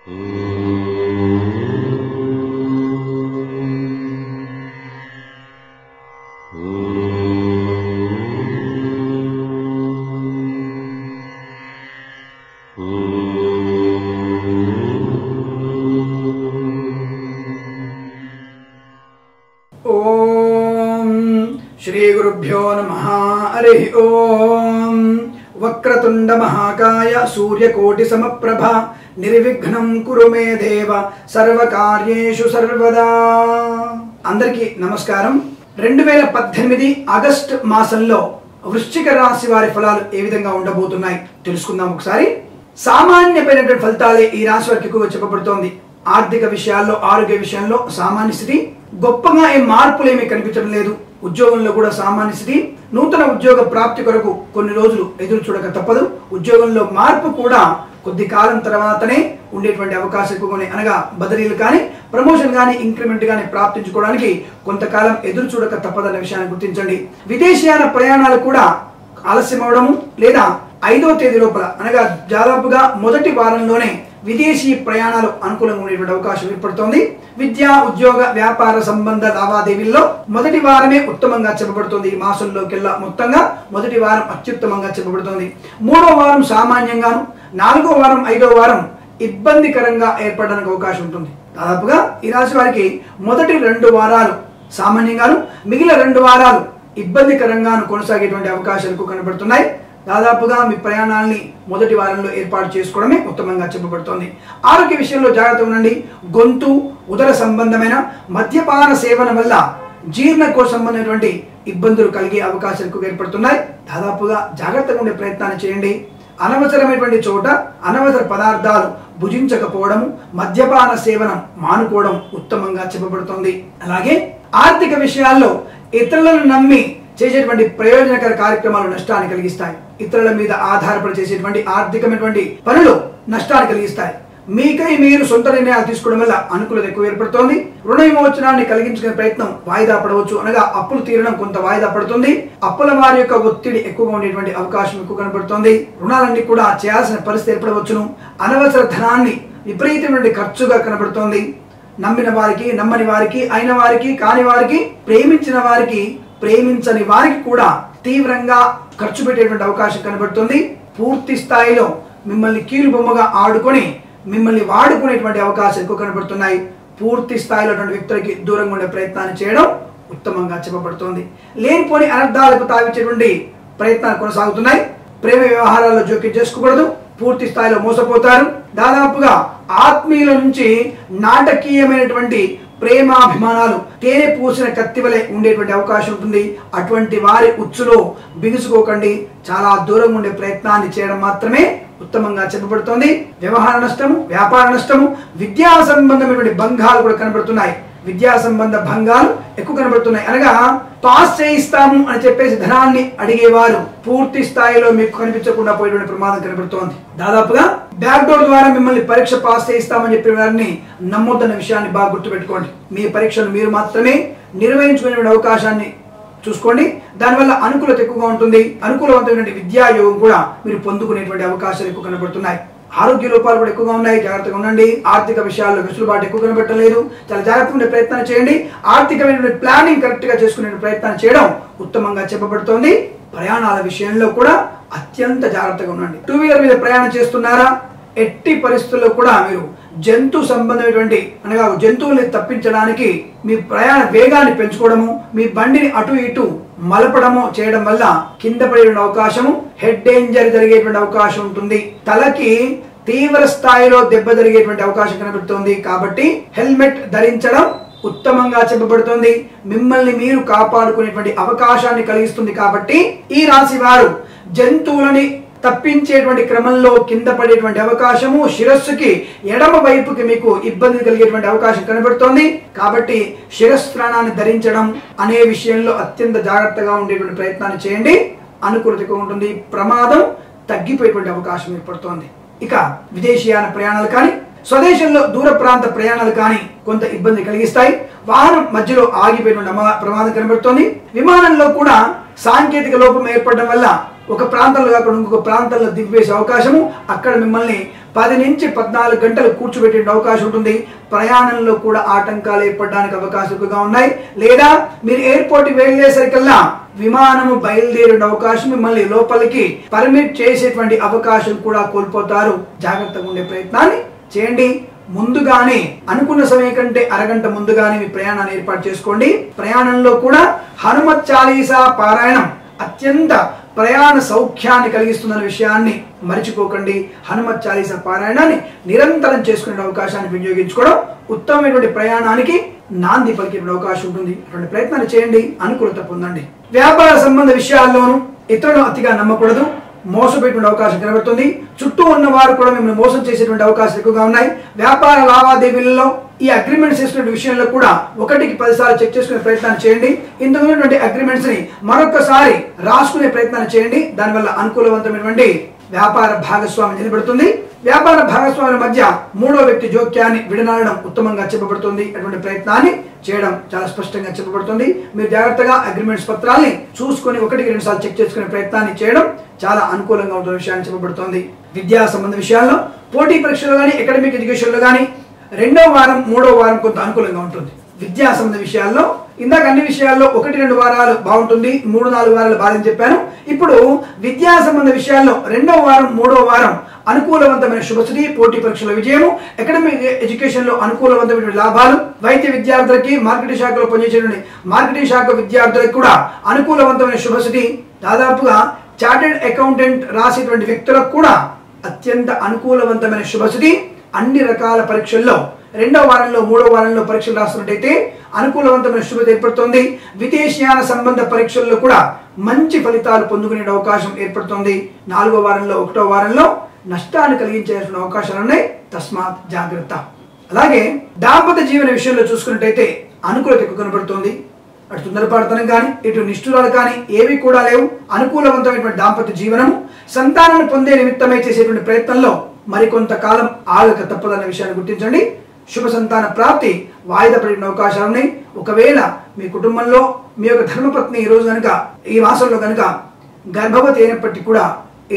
श्री गुरुभ्यो नमः। हरि ओम। वक्रतुंड महाकाय सूर्यकोटि समप्रभा निर्विघ्नं कुरु मे देव सर्वकार्येषु सर्वदा। अंदरिकी नमस्कारं। 2018 ఆగస్ట్ మాసంలో వృశ్చిక రాశి వారి ఫలాలు ఏ విధంగా ఉండబోతున్నాయి తెలుసుకుందాం ఒకసారి। సామాన్యమైనటువంటి ఫలితాలే ఈ రాశి వారికి ఎక్కువగా చెప్పబడుతోంది। ఆర్థిక విషయాల్లో, ఆరోగ్య విషయంలో సామాన్య స్థితి, గొప్పగా ఏ మార్పులు ఏమీ కనిపించడం లేదు। ఉద్యోగంలో కూడా సామాన్య స్థితి। నూతన ఉద్యోగ ప్రాప్తి కొరకు కొన్ని రోజులు ఎదురు చూడక తప్పదు। ఉద్యోగంలో మార్పు కూడా కొద్ది కాలం తర్వాతనే ఉండేటువంటి అవకాశం ఎక్కువనే, అనగా బదిలీలు కానీ, ప్రమోషన్ కానీ, ఇంక్రిమెంట్ కానీ ప్రాప్తించుకోవడానికి కొంతకాలం ఎదురు చూడక తప్పదన్న విషయాన్ని గుర్తించండి। విదేశీయాన ప్రయాణాలు కూడా ఆలస్యం అవడము లేదా 5వ తేదీ లోపల, అనగా దాదాపుగా మొదటి వారంలోనే విదేశీ ప్రయాణాలు అనుకూలంగా ఉండేటువంటి అవకాశం ఏర్పడుతోంది। విద్యా, ఉద్యోగ, వ్యాపార సంబంధ లావాదేవీల్లో మొదటి వారమే ఉత్తమంగా చెప్పబడుతుంది। ఈ మాసంలోకెల్లా మొత్తంగా మొదటి వారం అత్యుత్తమంగా చెప్పబడుతుంది। 3వ వారం సామాన్యంగాను, 4వ వారం, 5వ వారం ఇబ్బందికరంగా ఏర్పడడానికి అవకాశం ఉంటుంది। దాదాపుగా ఈ రాశి వారికి మొదటి 2 వారాలు సామాన్యంగాను, మిగిలిన 2 వారాలు ఇబ్బందికరంగాను కొనసాగేటువంటి అవకాశాలు కనబడుతున్నాయి। దాదాపుగా మీ ప్రయాణాలని మొదటి వారంలో ఏర్పాటు చేసుకోవడమే ఉత్తమంగా చెప్పబడుతోంది। ఆరోగ్య విషయంలో జాగ్రత్తగా ఉండండి। గొంతు, ఉదర సంబంధమైన మద్యపాన సేవన వల్ల జీర్ణకోశ సంబంధమైనటువంటి ఇబ్బందులు కలిగే అవకాశాలు ఎక్కువగా ఏర్పడుతున్నాయి। దాదాపుగా జాగ్రత్తగా ఉండే ప్రయత్నాన్ని చేయండి। అనవసరమైనటువంటి చోట అనవసర పదార్థాలు భుజించకపోవడము, మద్యపాన సేవనం మానుకోవడం ఉత్తమంగా చెప్పబడుతోంది। అలాగే ఆర్థిక విషయాల్లో ఇతరులను నమ్మి చేసేటువంటి ప్రయోజనకర కార్యక్రమాలు నష్టాన్ని కలిగిస్తాయి। ఇతరుల మీద ఆధారపడి చేసేటువంటి ఆర్థికమైనటువంటి పనులు నష్టాన్ని కలిగిస్తాయి। మీకై మీరు సొంత నిర్ణయాలు తీసుకోవడం వల్ల అనుకూలత ఎక్కువ ఏర్పడుతోంది। రుణ విమోచనాన్ని కలిగించుకునే ప్రయత్నం వాయిదా పడవచ్చు, అనగా అప్పులు తీరడం కొంత వాయిదా పడుతుంది। అప్పుల వారి యొక్క ఒత్తిడి ఎక్కువగా ఉండేటువంటి అవకాశం ఎక్కువ కనబడుతోంది। రుణాలన్నీ కూడా చేయాల్సిన పరిస్థితి ఏర్పడవచ్చును। అనవసర ధనాన్ని విపరీతమైన ఖర్చుగా కనబడుతోంది। నమ్మిన వారికి, నమ్మని వారికి, అయిన వారికి, కాని వారికి, ప్రేమించిన వారికి, ప్రేమించని వారికి కూడా తీవ్రంగా ఖర్చు పెట్టేటువంటి అవకాశం కనబడుతుంది। పూర్తి స్థాయిలో మిమ్మల్ని కీలు బొమ్మగా ఆడుకొని మిమ్మల్ని వాడుకునేటువంటి అవకాశం ఎక్కువ కనబడుతున్నాయి। పూర్తి స్థాయిలో వ్యక్తులకి దూరంగా ఉండే ప్రయత్నాన్ని చేయడం ఉత్తమంగా చెప్పబడుతోంది। లేనిపోని అనర్థాలకు తావిచ్చేటువంటి ప్రయత్నాలు కొనసాగుతున్నాయి। ప్రేమ వ్యవహారాల్లో జోక్యం చేసుకోకూడదు, పూర్తి స్థాయిలో మోసపోతారు। దాదాపుగా ఆత్మీయుల నుంచి నాటకీయమైనటువంటి ప్రేమాభిమానాలు తేనె పూసిన కత్తివలే ఉండేటువంటి అవకాశం ఉంటుంది। అటువంటి వారి ఉచ్చులో బిగుసుకోకండి, చాలా దూరంగా ఉండే ప్రయత్నాన్ని చేయడం మాత్రమే ఉత్తమంగా చెప్పబడుతోంది। వ్యవహార నష్టము, వ్యాపార నష్టము, విద్యా సంబంధమైనటువంటి భంగాలు కూడా కనబడుతున్నాయి। విద్యా సంబంధ భంగాలు ఎక్కువ కనబడుతున్నాయి, అనగా పాస్ చేయిస్తాము అని చెప్పేసి ధనాన్ని అడిగేవారు పూర్తి స్థాయిలో మీకు కనిపించకుండా పోయేటువంటి ప్రమాదం కనబడుతోంది। దాదాపుగా బ్యాక్ డోర్ ద్వారా మిమ్మల్ని పరీక్ష పాస్ చేయిస్తామని చెప్పే వారిని నమ్మొద్దన్న విషయాన్ని బాగా గుర్తుపెట్టుకోండి। మీ పరీక్షను మీరు మాత్రమే నిర్వహించుకునే అవకాశాన్ని చూసుకోండి। దానివల్ల అనుకూలత ఎక్కువగా ఉంటుంది। అనుకూలవంతమైన విద్యా యోగం కూడా మీరు పొందుకునేటువంటి అవకాశాలు ఎక్కువ కనబడుతున్నాయి। ఆరోగ్య లోపాలు కూడా ఎక్కువగా ఉన్నాయి, జాగ్రత్తగా ఉండండి। ఆర్థిక విషయాల్లో వెసులుబాటు ఎక్కువ కనబట్టలేదు, చాలా జాగ్రత్తగా ఉండే ప్రయత్నం చేయండి। ఆర్థికమైన ప్లానింగ్ కరెక్ట్ గా చేసుకునే ప్రయత్నం చేయడం ఉత్తమంగా చెప్పబడుతోంది। ప్రయాణాల విషయంలో కూడా అత్యంత జాగ్రత్తగా ఉండండి। 2 వీలర్ మీద ప్రయాణం చేస్తున్నారా, ఎట్టి పరిస్థితుల్లో కూడా మీరు జంతు సంబంధమైనటువంటి, అనగా జంతువుల్ని తప్పించడానికి మీ ప్రయాణ వేగాన్ని పెంచుకోవడము, మీ బండిని అటు ఇటు మలపడము చేయడం వల్ల కింద పడే అవకాశము, హెడ్ డేంజర్ జరిగేటువంటి అవకాశం ఉంటుంది। తలకి తీవ్ర స్థాయిలో దెబ్బ జరిగేటువంటి అవకాశం కనబడుతుంది। కాబట్టి హెల్మెట్ ధరించడం ఉత్తమంగా చెప్పబడుతుంది। మిమ్మల్ని మీరు కాపాడుకునేటువంటి అవకాశాన్ని కలిగిస్తుంది। కాబట్టి ఈ రాశి వారు జంతువులని తప్పించేటువంటి క్రమంలో కింద పడేటువంటి అవకాశము, శిరస్సుకి ఎడమ వైపుకి మీకు ఇబ్బంది కలిగేటువంటి అవకాశం కనబడుతోంది। కాబట్టి శిరస్త్రాణాన్ని ధరించడం అనే విషయంలో అత్యంత జాగ్రత్తగా ఉండేటువంటి ప్రయత్నాన్ని చేయండి, అనుకూలతగా ఉంటుంది। ప్రమాదం తగ్గిపోయేటువంటి అవకాశం ఏర్పడుతోంది। ఇక విదేశీయాన ప్రయాణాలు కానీ, స్వదేశంలో దూర ప్రాంత ప్రయాణాలు కానీ కొంత ఇబ్బంది కలిగిస్తాయి। వాహనం మధ్యలో ఆగిపోయిన ప్రమాదం కనబడుతోంది। విమానంలో కూడా సాంకేతిక లోపం ఏర్పడడం వల్ల ఒక ప్రాంతంలో కాకుండా ఇంకొక ప్రాంతంలో దిగివేసే అవకాశము, అక్కడ మిమ్మల్ని 10 నుంచి 14 గంటలు కూర్చోబెట్టే అవకాశం ఉంటుంది. ప్రయాణంలో కూడా ఆటంకాలు ఏర్పడడానికి అవకాశం ఎక్కువగా ఉన్నాయి. లేదా మీరు ఎయిర్పోర్ట్ కి వెళ్ళేసరికల్లా విమానము బయలుదేరే అవకాశం, మిమ్మల్ని లోపలికి పర్మిట్ చేసేటువంటి అవకాశం కూడా కోల్పోతారు. జాగ్రత్తగా ఉండే ప్రయత్నాన్ని చేయండి. ముందుగానే అనుకున్న సమయం కంటే అరగంట ముందుగానే మీ ప్రయాణాన్ని ఏర్పాటు చేసుకోండి. ప్రయాణంలో కూడా హనుమత్ చాలీసా పారాయణం అత్యంత ప్రయాణ సౌఖ్యాన్ని కలిగిస్తున్న విషయాన్ని మర్చిపోకండి. హనుమత్ చాలీసా పారాయణాన్ని నిరంతరం చేసుకునే అవకాశాన్ని వినియోగించుకోవడం ఉత్తమమైనటువంటి ప్రయాణానికి నాంది పలికే అవకాశం ఉంటుంది. అటువంటి ప్రయత్నాన్ని చేయండి, అనుకూలత పొందండి. వ్యాపార సంబంధ విషయాల్లోనూ ఇతరులను అతిగా నమ్మకూడదు. మోసపోయేటువంటి అవకాశం కనబడుతుంది. చుట్టూ ఉన్న వారు కూడా మిమ్మల్ని మోసం చేసేటువంటి అవకాశాలు ఎక్కువగా ఉన్నాయి. వ్యాపార లావాదేవీలలో ఈ అగ్రిమెంట్స్ చేసుకునే విషయంలో కూడా 1కి 10 సార్లు చెక్ చేసుకునే ప్రయత్నాన్ని చేయండి. ఇందులో ఉన్నటువంటి అగ్రిమెంట్స్ ని మరొకసారి రాసుకునే ప్రయత్నాన్ని చేయండి. దానివల్ల అనుకూలవంతమైనటువంటి వ్యాపార భాగస్వామి నిలబడుతుంది. వ్యాపార భాగస్వాముల మధ్య 3వ వ్యక్తి జోక్యాన్ని విడనాడడం ఉత్తమంగా చెప్పబడుతుంది. అటువంటి ప్రయత్నాన్ని చేయడం చాలా స్పష్టంగా చెప్పబడుతుంది. మీరు జాగ్రత్తగా అగ్రిమెంట్స్ పత్రాల్ని చూసుకొని 1కి 2 సార్లు చెక్ చేసుకునే ప్రయత్నాన్ని చేయడం చాలా అనుకూలంగా ఉంటున్న విషయాన్ని చెప్పబడుతోంది. విద్యా సంబంధ విషయాల్లో పోటీ పరీక్షలు కానీ అకాడమిక్ ఎడ్యుకేషన్ లో కానీ 2వ వారం 3వ వారం కొంత అనుకూలంగా ఉంటుంది. విద్యా సంబంధ విషయాల్లో ఇందాక అన్ని విషయాల్లో 1-2 వారాలు బాగుంటుంది, 3-4 వారాలు బాధని చెప్పాను. ఇప్పుడు విద్యా సంబంధ విషయాల్లో 2వ వారం 3వ వారం అనుకూలవంతమైన శుభస్థితి, పోటీ పరీక్షల విజయము, అకాడమిక్ ఎడ్యుకేషన్ లో అనుకూలవంతమైన లాభాలు, వైద్య విద్యార్థులకి మార్కెటింగ్ శాఖలో పనిచేసేటువంటి మార్కెటింగ్ శాఖ విద్యార్థులకు కూడా అనుకూలవంతమైన శుభస్థితి, దాదాపుగా చార్టెడ్ అకౌంటెంట్ రాసేటువంటి వ్యక్తులకు కూడా అత్యంత అనుకూలవంతమైన శుభస్థితి. అన్ని రకాల పరీక్షల్లో 2వ వారంలో 3వ వారంలో పరీక్షలు రాస్తున్నట్టయితే అనుకూలవంతమైన శుభత ఏర్పడుతుంది. విదేశీయాన సంబంధ పరీక్షల్లో కూడా మంచి ఫలితాలు పొందుకునే అవకాశం ఏర్పడుతుంది. 4వ వారంలో 1వ వారంలో నష్టాన్ని కలిగించాల్సిన అవకాశాలు ఉన్నాయి. తస్మాత్ జాగ్రత్త. అలాగే దాంపత్య జీవన విషయంలో చూసుకున్నట్టయితే అనుకూలత ఎక్కువ కనబడుతుంది. అటు తొందరపాటుతనం కానీ ఇటు నిష్ఠురాలు కానీ ఏవి కూడా లేవు. అనుకూలవంతమైనటువంటి దాంపత్య జీవనము, సంతానాన్ని పొందే నిమిత్తమై చేసేటువంటి ప్రయత్నంలో మరికొంతకాలం ఆగక తప్పదన్న విషయాన్ని గుర్తించండి. శుభ సంతాన ప్రాప్తి వాయిదా పడిన అవకాశాలు ఉన్నాయి. ఒకవేళ మీ కుటుంబంలో మీ యొక్క ధర్మపత్ని ఈ రోజు కనుక ఈ మాసంలో కనుక గర్భవతి అయినప్పటికీ కూడా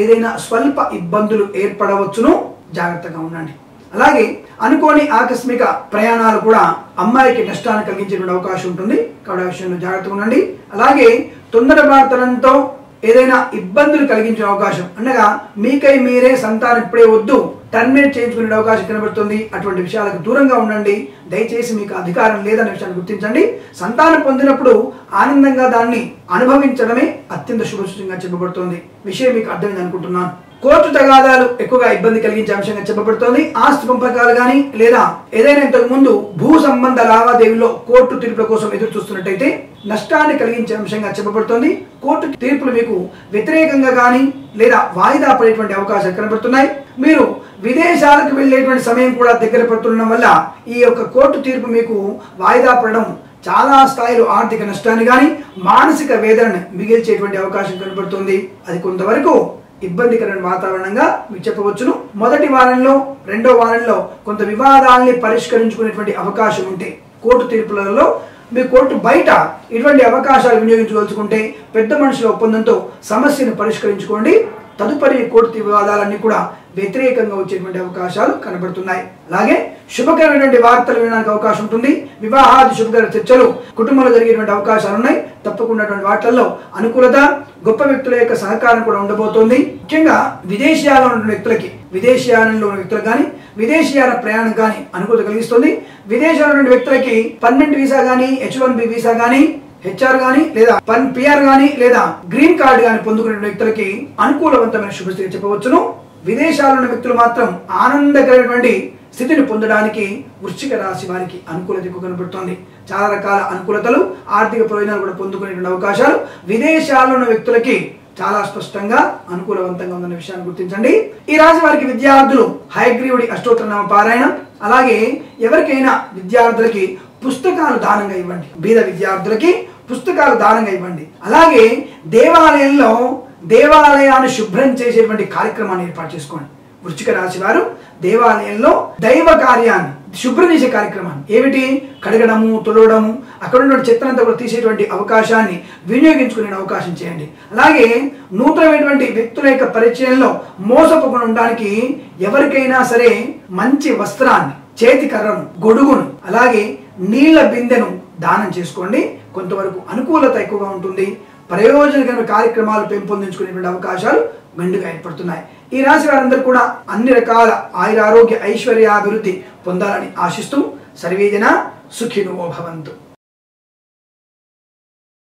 ఏదైనా స్వల్ప ఇబ్బందులు ఏర్పడవచ్చును, జాగ్రత్తగా ఉండండి. అలాగే అనుకోని ఆకస్మిక ప్రయాణాలు కూడా అమ్మాయికి నష్టాన్ని కలిగించేటువంటి అవకాశం ఉంటుంది. కాబట్టి ఆ విషయంలో జాగ్రత్తగా ఉండండి. అలాగే తొందరపాటుతనంతో ఏదైనా ఇబ్బందులు కలిగించే అవకాశం, అనగా మీకై మీరే సంతానం ఇప్పుడే వద్దు టర్మినేట్ చేయించుకునే అవకాశం కనబడుతుంది. అటువంటి విషయాలకు దూరంగా ఉండండి. దయచేసి మీకు అధికారం లేదనే విషయాన్ని గుర్తించండి. సంతానం పొందినప్పుడు ఆనందంగా దాన్ని అనుభవించడమే అత్యంత శుభసూచంగా చెప్పబడుతుంది. విషయం మీకు అర్థమైంది అనుకుంటున్నాను. కోర్టు తగాదాలు ఎక్కువగా ఇబ్బంది కలిగించే అంశంగా చెప్పబడుతోంది. ఆస్తి పంపకాలు కానీ లేదా ఏదైనా ఇంతకు ముందు భూ సంబంధ లావాదేవీలో కోర్టు తీర్పుల కోసం ఎదురు చూస్తున్నట్టయితే నష్టాన్ని కలిగించే అంశంగా చెప్పబడుతోంది. కోర్టు తీర్పులు మీకు వ్యతిరేకంగా కానీ లేదా వాయిదా పడేటువంటి అవకాశాలు కనబడుతున్నాయి. మీరు విదేశాలకు వెళ్ళేటువంటి సమయం కూడా దగ్గర పడుతుండడం వల్ల ఈ యొక్క కోర్టు తీర్పు మీకు వాయిదా పడడం చాలా స్థాయిలో ఆర్థిక నష్టాన్ని కానీ మానసిక వేదనను మిగిల్చేటువంటి అవకాశం కనబడుతుంది. అది కొంతవరకు ఇబ్బందికరమైన వాతావరణంగా మీరు చెప్పవచ్చును. మొదటి వారంలో 2వ వారంలో కొంత వివాదాలని పరిష్కరించుకునేటువంటి అవకాశం ఉంటే కోర్టు తీర్పులలో మీ కోర్టు బయట ఇటువంటి అవకాశాలు వినియోగించవలసుకుంటే పెద్ద మనుషుల ఒప్పందంతో సమస్యను పరిష్కరించుకోండి. తదుపరి కోర్టు వివాదాలన్నీ కూడా వ్యతిరేకంగా వచ్చేటువంటి అవకాశాలు కనబడుతున్నాయి. అలాగే శుభకరమైనటువంటి వార్తలు వినడానికి అవకాశం ఉంటుంది. వివాహాది శుభకర చర్చలు కుటుంబంలో జరిగేటువంటి అవకాశాలు ఉన్నాయి. తప్పకుండా వాటిల్లో అనుకూలత, గొప్ప వ్యక్తుల యొక్క సహకారం కూడా ఉండబోతోంది. ముఖ్యంగా విదేశీయాలలో ఉన్న వ్యక్తులకి, విదేశీయానంలో ఉన్న వ్యక్తులకు కానీ విదేశీయాల ప్రయాణం కానీ అనుకూలత కలిగిస్తుంది. విదేశాల్లో ఉన్న వ్యక్తులకి పర్మనెంట్ వీసా కానీ H1B వీసా కానీ HR కానీ లేదా PR కానీ లేదా గ్రీన్ కార్డు కానీ పొందుకునే వ్యక్తులకి అనుకూలవంతమైన శుభస్థితి చెప్పవచ్చును. విదేశాల్లో ఉన్న వ్యక్తులు మాత్రం ఆనందకరమైనటువంటి స్థితిని పొందడానికి వృశ్చిక రాశి వారికి అనుకూలత ఎక్కువ కనబడుతోంది. చాలా రకాల అనుకూలతలు, ఆర్థిక ప్రయోజనాలు కూడా పొందుకునేటువంటి అవకాశాలు విదేశాల్లో ఉన్న వ్యక్తులకి చాలా స్పష్టంగా అనుకూలవంతంగా ఉందన్న విషయాన్ని గుర్తించండి. ఈ రాశి వారికి విద్యార్థులు హయగ్రీవుడి అష్టోత్తరనామ పారాయణం, అలాగే ఎవరికైనా విద్యార్థులకి పుస్తకాలు దానంగా ఇవ్వండి. బీద విద్యార్థులకి పుస్తకాలు దానంగా ఇవ్వండి. అలాగే దేవాలయంలో దేవాలయాన్ని శుభ్రం చేసేటువంటి కార్యక్రమాన్ని ఏర్పాటు చేసుకోండి. వృశ్చిక రాశి వారు దేవాలయంలో దైవ కార్యాన్ని శుభ్రం చేసే కార్యక్రమాన్ని ఏమిటి కడగడము తుడవడము అక్కడ ఉన్న చెత్తనంతా కూడా తీసేటువంటి అవకాశాన్ని వినియోగించుకునే అవకాశం చేయండి. అలాగే నూతనమైనటువంటి వ్యక్తుల యొక్క పరిచయంలో మోసపోకుండా ఉండడానికి ఎవరికైనా సరే మంచి వస్త్రాన్ని, చేతి కర్రను, గొడుగును, అలాగే నీళ్ల బిందెను దానం చేసుకోండి. కొంతవరకు అనుకూలత ఎక్కువగా ఉంటుంది. ప్రయోజనకరమైన కార్యక్రమాలు పెంపొందించుకునేటువంటి అవకాశాలు మెండుగా ఏర్పడుతున్నాయి. ఈ రాశి వారందరూ కూడా అన్ని రకాల ఆయురారోగ్య ఐశ్వర్యాభివృద్ధి పొందాలని ఆశిస్తూ సర్వేజన సుఖినో భవంతు.